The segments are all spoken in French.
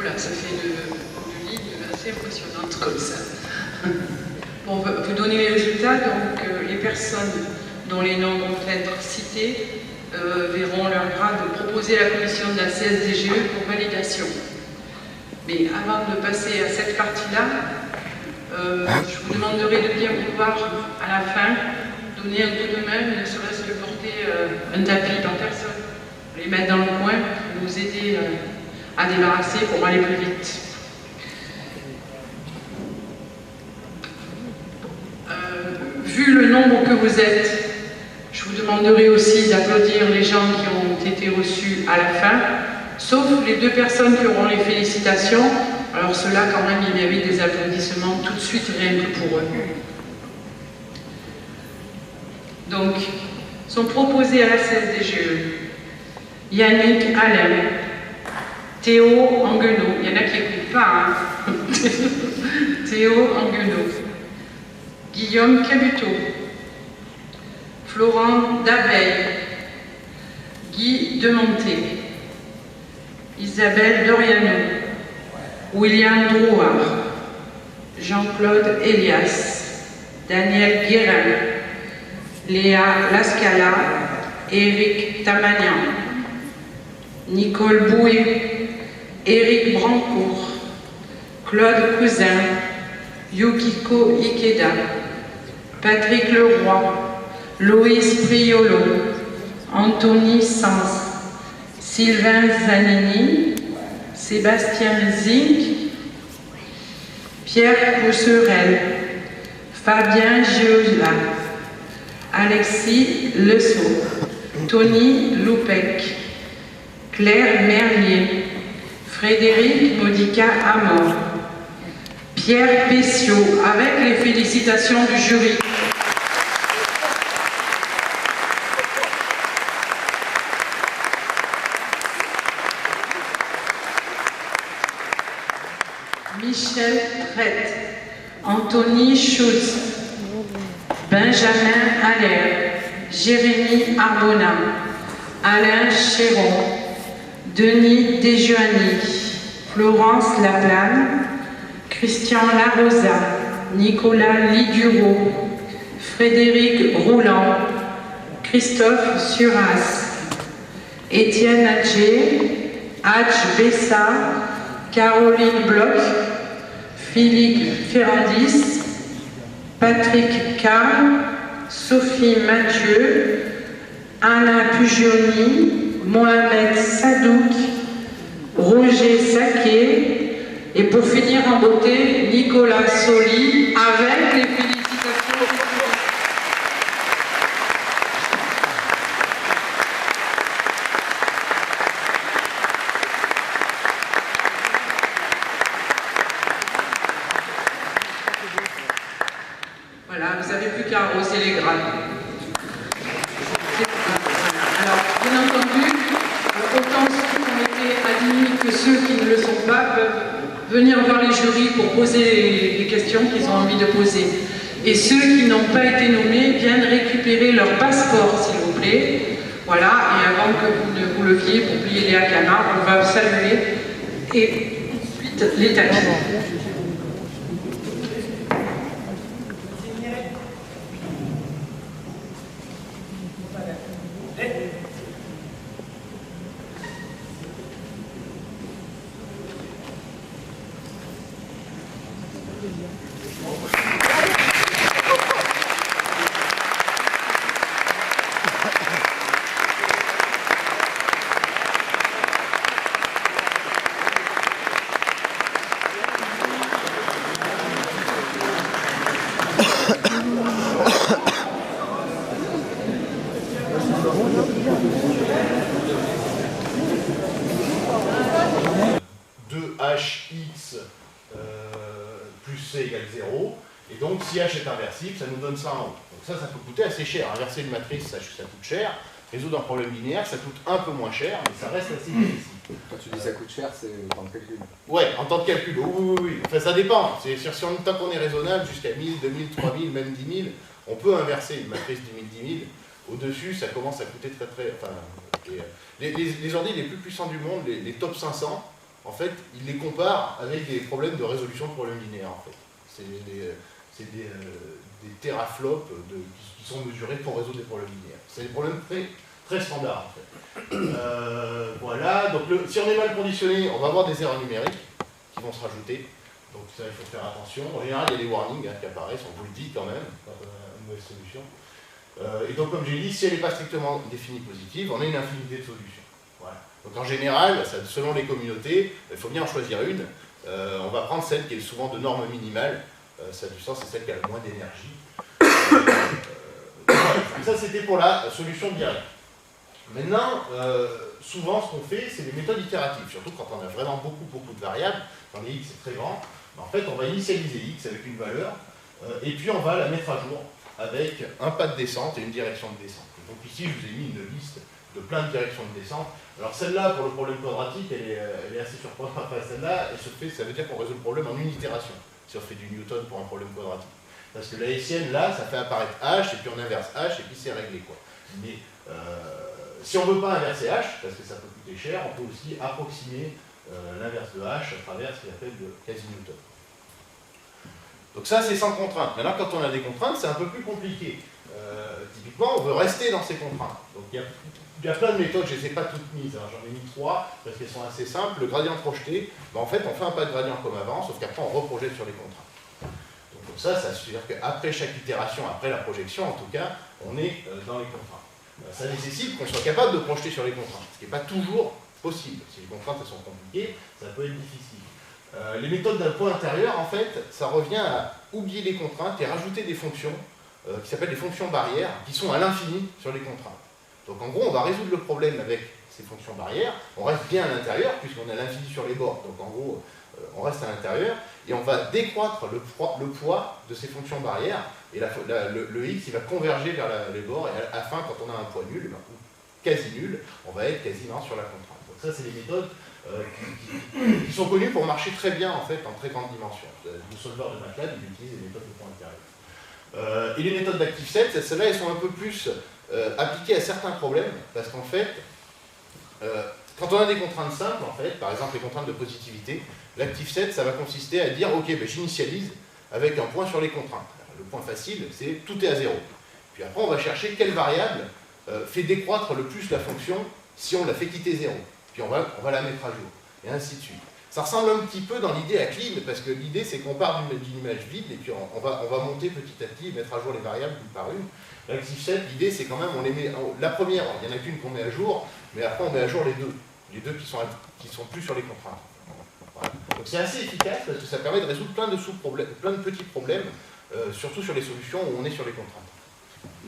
Voilà, ça fait une ligne assez impressionnante comme ça. Bon, on va vous donner les résultats. Donc, les personnes dont les noms vont être cités verront leur grade proposer à la commission de la CSDGE pour validation. Mais avant de passer à cette partie-là, je vous demanderai de bien vouloir, à la fin, donner un coup de main, ne serait-ce que porter un tapis par personne, les mettre dans le coin pour nous aider à débarrasser pour aller plus vite. Vu le nombre que vous êtes, je vous demanderai aussi d'applaudir les gens qui ont été reçus à la fin, sauf les 2 personnes qui auront les félicitations. Alors ceux-là, quand même, il mérite des applaudissements tout de suite, rien que pour eux. Donc, sont proposés à la CSDGE Yannick Alain, Théo Anguenot, il y en a qui n'écoutent pas, hein. Théo Anguenot, Guillaume Cabuteau, Florent Daveille, Guy Demonté, Isabelle Doriano, William Drouard, Jean-Claude Elias, Daniel Guérin, Léa Lascala, Éric Tamanian, Nicole Boué, Éric Brancourt, Claude Cousin, Yukiko Ikeda, Patrick Leroy, Loïs Priolo, Anthony Sens, Sylvain Zanini, Sébastien Zinc, Pierre Cousserel, Fabien Giola, Alexis Lesault, Tony Loupec, Claire Merlier, Frédéric Modica Amor, Pierre Pessiot, avec les félicitations du jury. Michel Trette, Anthony Schultz, Benjamin Allaire, Jérémy Arbona, Alain Chéron, Denis Desjuani, Florence Laplane, Christian Larosa, Nicolas Liduro, Frédéric Rouland, Christophe Suras, Étienne Adjé, Adj Bessa, Caroline Bloch, Philippe Ferrandis, Patrick Carr, Sophie Mathieu, Anna Pugioni, Mohamed Sadouk, Roger Saquet, et pour finir en beauté, Nicolas Soli, avec les félicitations du jury. Voilà, vous n'avez plus qu'à arroser les grades. Alors, bien entendu, autant ceux qui ont été admis que ceux qui ne le sont pas peuvent venir voir les jurys pour poser les questions qu'ils ont envie de poser. Et ceux qui n'ont pas été nommés viennent récupérer leur passeport, s'il vous plaît. Voilà, et avant que vous ne vous leviez pour plier Léa Canard, on va saluer et ensuite les tapis. Hx plus c égale 0, et donc si h est inversible, ça nous donne ça en haut. Donc ça peut coûter assez cher. Inverser une matrice, ça coûte cher. Résoudre un problème linéaire, ça coûte un peu moins cher, mais ça reste assez difficile. Quand tu dis ça coûte cher, c'est en temps de calcul. Ouais, en temps de calcul, oui. Enfin, ça dépend. C'est sûr, si tant qu'on est raisonnable, jusqu'à 1000, 2000, 3000, même 10 000, on peut inverser une matrice 10 000, 10 000. Au-dessus, ça commence à coûter très... Enfin, les ordi les plus puissants du monde, les top 500, en fait, il les compare avec des problèmes de résolution de problèmes linéaires, en fait. C'est des teraflops qui sont mesurés pour résoudre des problèmes linéaires. C'est des problèmes très standards, en fait. Voilà, donc si on est mal conditionné, on va avoir des erreurs numériques qui vont se rajouter. Donc ça, il faut faire attention. En général, il y a des warnings qui apparaissent, on vous le dit quand même, quand on a une mauvaise solution. Et donc, comme j'ai dit, si elle n'est pas strictement définie positive, on a une infinité de solutions. Voilà. Donc en général, selon les communautés, il faut bien en choisir une. On va prendre celle qui est souvent de norme minimale. Ça a du sens, c'est celle qui a le moins d'énergie. Voilà. Ça, c'était pour la solution directe. Maintenant, souvent, ce qu'on fait, c'est des méthodes itératives, surtout quand on a vraiment beaucoup de variables. Quand les x est très grand, en fait, on va initialiser x avec une valeur, et puis on va la mettre à jour avec un pas de descente et une direction de descente. Donc ici, je vous ai mis une liste de plein de directions de descente. Alors celle-là, pour le problème quadratique, elle est assez surprenante. Enfin, celle-là, ça veut dire qu'on résout le problème en une itération, si on fait du Newton pour un problème quadratique. Parce que la hessienne, là, ça fait apparaître h, et puis on inverse h, et puis c'est réglé, quoi. Mais si on ne veut pas inverser h, parce que ça peut coûter cher, on peut aussi approximer l'inverse de h à travers ce qu'on appelle de quasi-Newton. Donc ça, c'est sans contrainte. Maintenant, quand on a des contraintes, c'est un peu plus compliqué. Typiquement, on veut rester dans ces contraintes. Donc il y a plein de méthodes, je ne les ai pas toutes mises, hein. J'en ai mis 3, parce qu'elles sont assez simples. Le gradient projeté, en fait, on fait un pas de gradient comme avant, sauf qu'après, on reprojette sur les contraintes. Donc ça veut dire qu'après chaque itération, après la projection, en tout cas, on est dans les contraintes. Ça nécessite qu'on soit capable de projeter sur les contraintes, ce qui n'est pas toujours possible. Si les contraintes elles sont compliquées, ça peut être difficile. Les méthodes d'un point intérieur, en fait, ça revient à oublier les contraintes et rajouter des fonctions qui s'appellent des fonctions barrières, qui sont à l'infini sur les contraintes. Donc en gros, on va résoudre le problème avec ces fonctions barrières, on reste bien à l'intérieur, puisqu'on a l'infini sur les bords, donc en gros, on reste à l'intérieur, et on va décroître le poids de ces fonctions barrières, et le x il va converger vers les bords, et à la fin, quand on a un poids nul, ou quasi nul, on va être quasiment sur la contrainte. Donc ça, c'est des méthodes qui sont connues pour marcher très bien, en fait, en très grande dimension. Le solveur de MATLAB, il utilise des méthodes de point intérieur. Et les méthodes d'active set, celles-là, elles sont un peu plus appliquées à certains problèmes, parce qu'en fait, quand on a des contraintes simples, en fait, par exemple les contraintes de positivité, l'active set, ça va consister à dire, ok, j'initialise avec un point sur les contraintes. Le point facile, c'est tout est à 0. Puis après, on va chercher quelle variable fait décroître le plus la fonction si on la fait quitter 0. Puis on va la mettre à jour, et ainsi de suite. Ça ressemble un petit peu dans l'idée à clean, parce que l'idée c'est qu'on part d'une image vide, et puis on va monter petit à petit, mettre à jour les variables une par une. L'active set, l'idée c'est quand même, on les met, la première, il n'y en a qu'une qu'on met à jour, mais après on met à jour les deux qui sont plus sur les contraintes. Voilà. Donc c'est assez efficace, parce que ça permet de résoudre plein de sous-problèmes, plein de petits problèmes, surtout sur les solutions où on est sur les contraintes.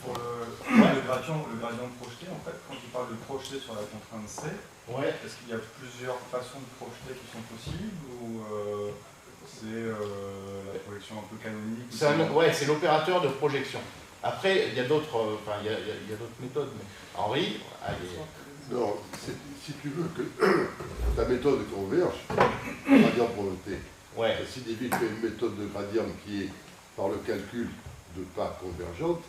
Pour le gradient projeté, en fait, quand tu parles de projeter sur la contrainte C, est-ce qu'il y a plusieurs façons de projeter qui sont possibles, ou c'est la projection un peu canonique? C'est l'opérateur de projection. Après, il y a d'autres méthodes, mais Henri, non, si tu veux que ta méthode converge, gradient projeté, ça signifie que tu as une méthode de gradient qui est par le calcul de pas convergente.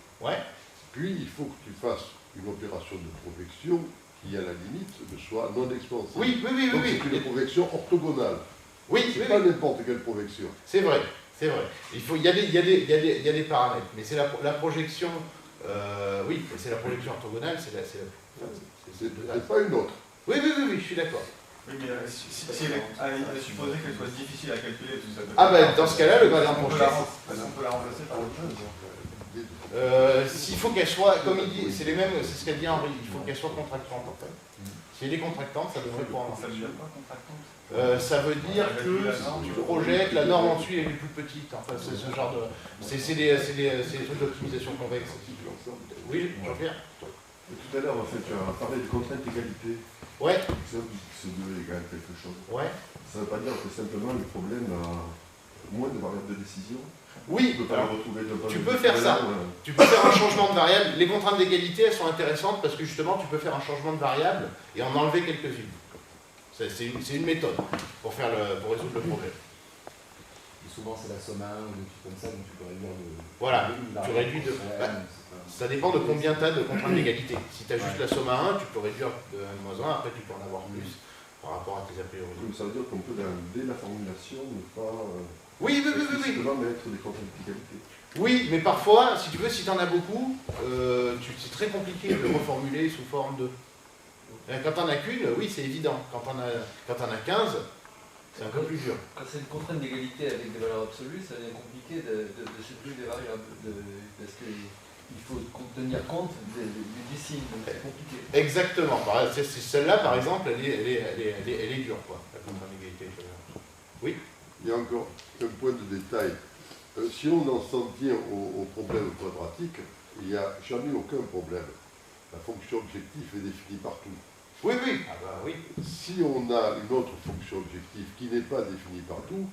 Puis il faut que tu fasses une opération de projection qui, à la limite, soit non expansive. Oui. Donc c'est une projection orthogonale. C'est pas n'importe quelle projection. C'est vrai. Il y a des paramètres, mais c'est la projection. C'est la projection orthogonale, c'est pas une autre. Oui, je suis d'accord. Oui, mais supposer qu'elle soit difficile à calculer, tout ça. Dans ce cas-là, le gradient projeté. On peut la remplacer par autre chose. S'il faut qu'elle soit, comme il dit, c'est ce qu'a dit Henri, il faut qu'elle soit contractante en fait. Si elle est contractante, ça devrait pas en Ça veut dire quoi, contractante? Ça veut dire que si tu projettes, la norme en dessus elle est plus petite. Enfin, c'est ce genre de. C'est des trucs d'optimisation convexe. Oui, Jean-Pierre. Tout à l'heure, en fait, tu as parlé de contrainte d'égalité. C'est 2 égale quelque chose. Ça ne veut pas dire que simplement le problème a moins de variables de décision. Oui, tu peux faire ça. Tu peux faire un changement de variable. Les contraintes d'égalité, elles sont intéressantes parce que justement, tu peux faire un changement de variable et en enlever quelques-unes. C'est une méthode pour résoudre le problème. Et souvent, c'est la somme à 1 ou des trucs comme ça, donc tu peux réduire de... Voilà, tu réduis de... ça dépend de combien tu as de contraintes d'égalité. Si tu as juste la somme à 1, tu peux réduire de 1 moins 1, après tu peux en avoir plus par rapport à les a priori. Donc ça veut dire qu'on peut, dès la formulation, ne pas oui. mettre des contraintes d'égalité. Oui, mais parfois, si tu veux, si tu en as beaucoup, c'est très compliqué de reformuler sous forme de... Quand t'en as qu'une, oui, c'est évident. Quand t'en as 15, c'est un peu plus dur. Quand c'est une contrainte d'égalité avec des valeurs absolues, ça devient compliqué de supprimer des variables, parce qu'il faut tenir compte du signe, donc c'est compliqué. Exactement. Celle-là, par exemple, elle est dure, quoi, la contrainte d'égalité. Oui. Il y a encore un point de détail. Si on en s'en tient au problème quadratique, il n'y a jamais aucun problème. La fonction objective est définie partout. Oui. Ah bah oui. Si on a une autre fonction objective qui n'est pas définie partout,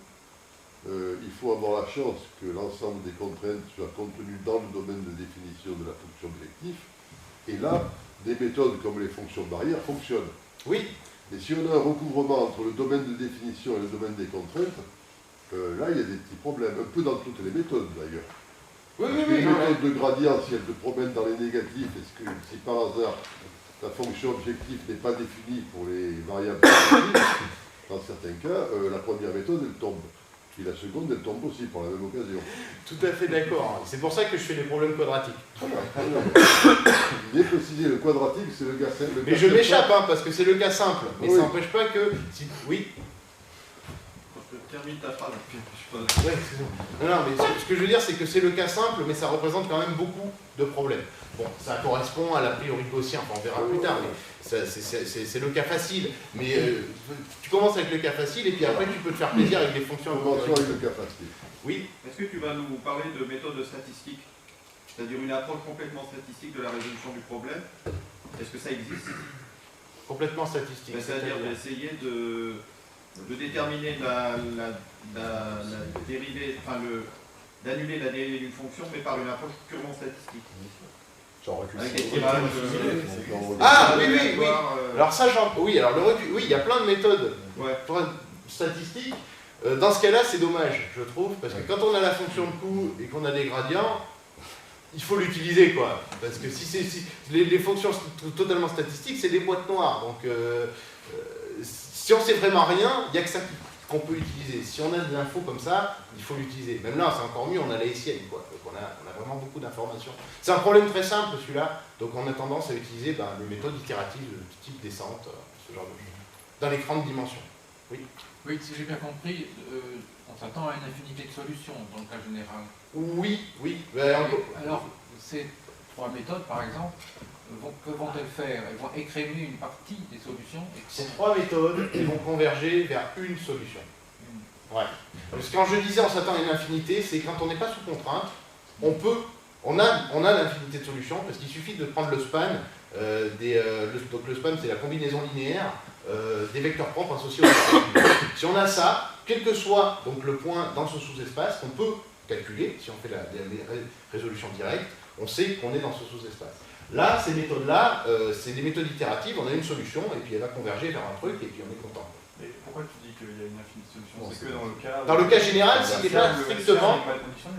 il faut avoir la chance que l'ensemble des contraintes soit contenu dans le domaine de définition de la fonction objective. Et là, des méthodes comme les fonctions barrières fonctionnent. Oui. Et si on a un recouvrement entre le domaine de définition et le domaine des contraintes, là, il y a des petits problèmes, un peu dans toutes les méthodes d'ailleurs. Oui. Les méthodes de gradient, si elles te promènent dans les négatifs, est-ce que si par hasard la fonction objective n'est pas définie pour les variables positives, dans certains cas, la première méthode, elle tombe. Puis la seconde, elle tombe aussi pour la même occasion. Tout à fait d'accord. C'est pour ça que je fais des problèmes quadratiques. Bien précisé, le quadratique, c'est le cas simple. Mais je m'échappe, parce que c'est le cas simple. Mais ça n'empêche pas que... Oui. Termine ta phrase. Ouais, non, mais ce que je veux dire, c'est que c'est le cas simple, mais ça représente quand même beaucoup de problèmes. Bon, ça correspond à l'a priori gaussien, enfin on verra plus tard, mais c'est le cas facile. Mais tu commences avec le cas facile, et puis après tu peux te faire plaisir avec les fonctions. Commençons avec le cas facile. Oui. Est-ce que tu vas nous parler de méthode statistique, c'est-à-dire une approche complètement statistique de la résolution du problème? Est-ce que ça existe? Complètement statistique. C'est-à-dire d'essayer de déterminer la dérivée, enfin d'annuler la dérivée d'une fonction, mais par une approche purement statistique. Avec des tirages, ah oui. Alors ça, oui, alors le recul, oui, il y a plein de méthodes statistiques. Dans ce cas-là, c'est dommage, je trouve, parce que quand on a la fonction de coût et qu'on a des gradients, il faut l'utiliser, quoi. Parce que les fonctions totalement statistiques, c'est des boîtes noires. Donc, si on ne sait vraiment rien, il n'y a que ça qu'on peut utiliser. Si on a des infos comme ça, il faut l'utiliser. Même là, c'est encore mieux, on a la hessienne, quoi. Donc on a vraiment beaucoup d'informations. C'est un problème très simple, celui-là. Donc on a tendance à utiliser des méthodes itératives de type descente, ce genre de choses, dans les grandes dimensions. Oui. Oui, si j'ai bien compris, on s'attend à une infinité de solutions dans le cas général. Oui. Alors, ces trois méthodes, par exemple, que vont-elles faire? Elles vont écrémer une partie des solutions. Ces trois méthodes, elles vont converger vers une solution. Ouais. Parce que quand je disais on s'attend à une infinité, c'est quand on n'est pas sous contrainte, on a l'infinité de solutions, parce qu'il suffit de prendre le span, donc le span c'est la combinaison linéaire des vecteurs propres associés au vecteur. Si on a ça, quel que soit donc le point dans ce sous-espace, on peut calculer, si on fait la résolution directe, on sait qu'on est dans ce sous-espace. Là, ces méthodes-là, c'est des méthodes itératives, on a une solution, et puis elle va converger vers un truc, et puis on est content. Mais pourquoi tu dis qu'il y a une infinité de solutions? C'est que dans le cas... Dans le cas général, si tu n'es pas strictement...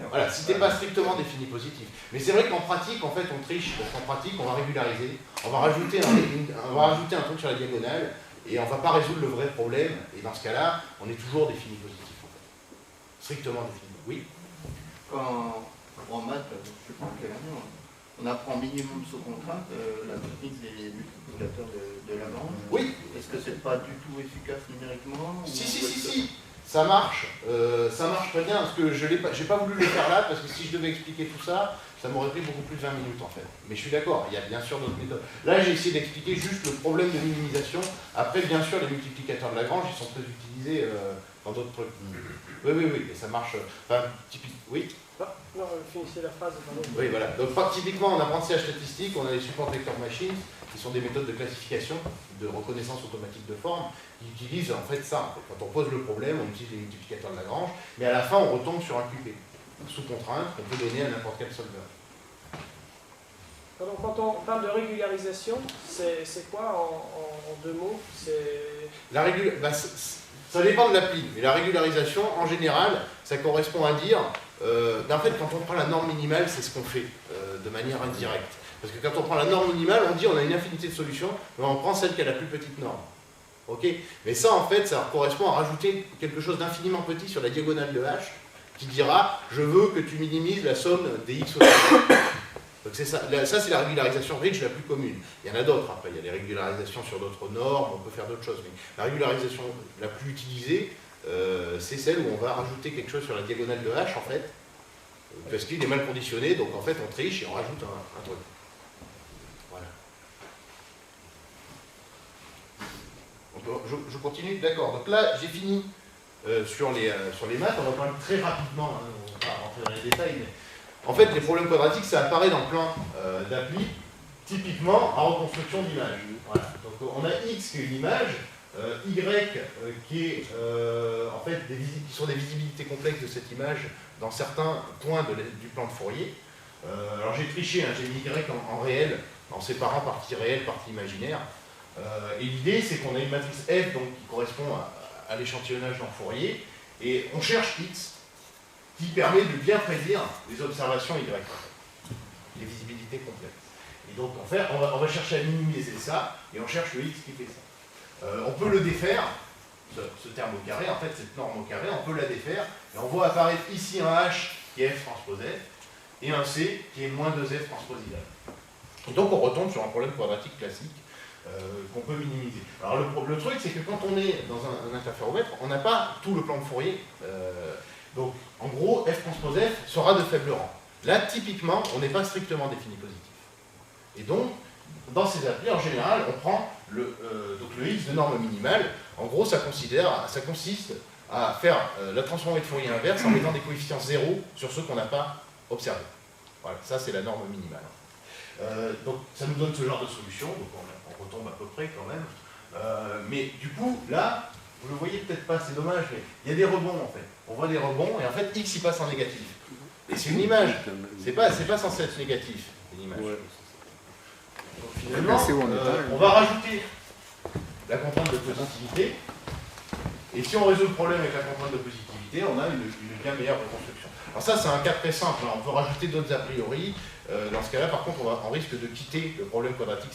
Voilà, si tu n'es pas strictement défini positif. Mais c'est vrai qu'en pratique, en fait, on triche, parce qu'en pratique, on va régulariser, on va rajouter un truc sur la diagonale, et on ne va pas résoudre le vrai problème, et dans ce cas-là, on est toujours défini positif, en fait. Strictement défini. Oui. Quand en maths, je ne sais pas en quelle année, on apprend minimum sous contrainte la technique des multiplicateurs de Lagrange. Oui. Est-ce que c'est pas du tout efficace numériquement? Si. Ça marche très bien, parce que j'ai pas voulu le faire là, parce que si je devais expliquer tout ça, ça m'aurait pris beaucoup plus de 20 minutes en fait. Mais je suis d'accord, il y a bien sûr d'autres méthodes. Là, j'ai essayé d'expliquer juste le problème de minimisation. Après, bien sûr, les multiplicateurs de Lagrange, ils sont très utilisés dans d'autres trucs. Oui, et ça marche. Enfin, typiquement, oui. Non, finissez la phrase. Pardon. Oui, voilà. Donc, typiquement, en apprentissage statistique, on a les support vector machines, qui sont des méthodes de classification, de reconnaissance automatique de forme, qui utilisent en fait ça. Quand on pose le problème, on utilise les multiplicateurs de Lagrange, mais à la fin, on retombe sur un QP, sous contrainte, qu'on peut donner à n'importe quel solveur. Alors, quand on parle de régularisation, c'est quoi en deux mots? Ça dépend de l'appli, mais la régularisation, en général, ça correspond à dire, en fait, quand on prend la norme minimale, c'est ce qu'on fait de manière indirecte. Parce que quand on prend la norme minimale, on dit on a une infinité de solutions, mais on prend celle qui a la plus petite norme. Okay, mais ça, en fait, ça correspond à rajouter quelque chose d'infiniment petit sur la diagonale de H, qui dira « je veux que tu minimises la somme des x au carré ». Donc c'est ça, c'est la régularisation ridge la plus commune. Il y en a d'autres après, il y a des régularisations sur d'autres normes, on peut faire d'autres choses, mais la régularisation la plus utilisée, c'est celle où on va rajouter quelque chose sur la diagonale de H, en fait, parce qu'il est mal conditionné, donc en fait on triche et on rajoute un truc. Voilà. Je continue, d'accord. Donc là, j'ai fini sur les maths, on va parler très rapidement, hein, on va pas rentrer dans les détails, mais en fait, les problèmes quadratiques, ça apparaît dans plein d'applis, typiquement en reconstruction d'image. Voilà. Donc on a X qui est une image, Y qui est en fait qui sont des visibilités complexes de cette image dans certains points du plan de Fourier. Alors j'ai triché, hein, j'ai mis Y en réel, en séparant partie réelle, partie imaginaire. Et l'idée, c'est qu'on a une matrice F donc, qui correspond à l'échantillonnage dans Fourier, et on cherche X, qui permet de bien prédire les observations Y, les visibilités complexes. Et donc, en fait, on va chercher à minimiser ça, et on cherche le X qui fait ça. On peut le défaire, ce terme au carré, en fait, cette norme au carré, on peut la défaire, et on voit apparaître ici un H qui est F transpose F, et un C qui est moins 2F transpose Y. Et donc, on retombe sur un problème quadratique classique, qu'on peut minimiser. Alors le truc, c'est que quand on est dans un interféromètre, on n'a pas tout le plan de Fourier. Donc en gros, F transpose F sera de faible rang. Là, typiquement, on n'est pas strictement défini positif. Et donc, dans ces applis, en général, on prend donc le X de norme minimale. En gros, ça consiste à faire la transformée de Fourier inverse en mettant des coefficients 0 sur ceux qu'on n'a pas observés. Voilà, ça c'est la norme minimale. Donc ça nous donne ce genre de solution, donc on retombe à peu près quand même. Mais du coup, là, vous le voyez peut-être pas, c'est dommage, mais il y a des rebonds en fait. On voit des rebonds et en fait X il passe en négatif. Et c'est une image, c'est pas censé être négatif, une image. Donc, finalement, on va rajouter la contrainte de positivité, et si on résout le problème avec la contrainte de positivité, on a une bien meilleure reconstruction. Alors ça c'est un cas très simple, hein. On peut rajouter d'autres a priori. Dans ce cas-là, par contre, on risque de quitter le problème quadratique.